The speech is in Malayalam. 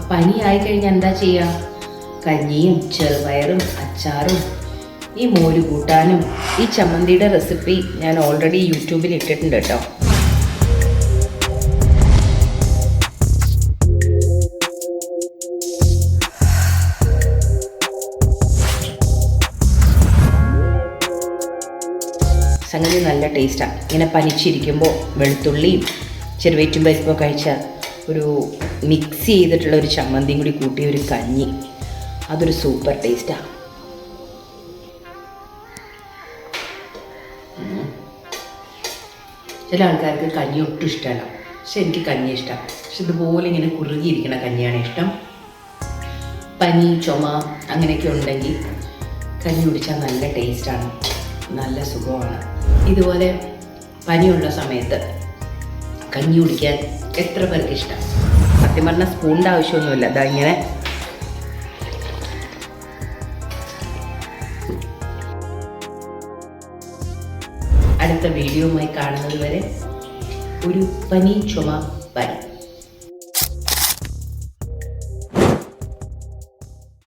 പനി ആയിക്കഴിഞ്ഞാൽ എന്താ ചെയ്യുക? കഞ്ഞിയും ചെറുപയറും അച്ചാറും ഈ മോര് കൂട്ടാനും ഈ ചമ്മന്തിയുടെ റെസിപ്പി ഞാൻ ഓൾറെഡി യൂട്യൂബിൽ ഇട്ടിട്ടുണ്ട് കേട്ടോ. സംഗതി നല്ല ടേസ്റ്റാണ്. ഇങ്ങനെ പനിച്ചിരിക്കുമ്പോൾ വെളുത്തുള്ളിയും ചെറുവേറ്റും പരിപ്പോ കഴിച്ച ഒരു മിക്സ് ചെയ്തിട്ടുള്ള ഒരു ചമ്മന്തിയും കൂടി കൂട്ടിയ ഒരു കഞ്ഞി, അതൊരു സൂപ്പർ ടേസ്റ്റാണ്. ചില ആൾക്കാർക്ക് കഞ്ഞി ഒട്ടും ഇഷ്ടമല്ല, പക്ഷെ എനിക്ക് കഞ്ഞി ഇഷ്ടം. പക്ഷെ ഇതുപോലെ ഇങ്ങനെ കുറുകിയിരിക്കണ കഞ്ഞിയാണ് ഇഷ്ടം. പനി ചുമ അങ്ങനെയൊക്കെ ഉണ്ടെങ്കിൽ കഞ്ഞി കുടിച്ചാൽ നല്ല ടേസ്റ്റാണ്, നല്ല സുഖമാണ്. ഇതുപോലെ പനിയുള്ള സമയത്ത് കഞ്ഞി കുടിക്കാൻ എത്ര പേർക്ക് ഇഷ്ടം? സത്യം പറഞ്ഞാൽ സ്പൂണിൻ്റെ ആവശ്യമൊന്നുമില്ല. അതാ ഇങ്ങനെ അടുത്ത വീഡിയോയുമായി കാണുന്നത് വരെ ഒരു പനി ചുമ ബൈ.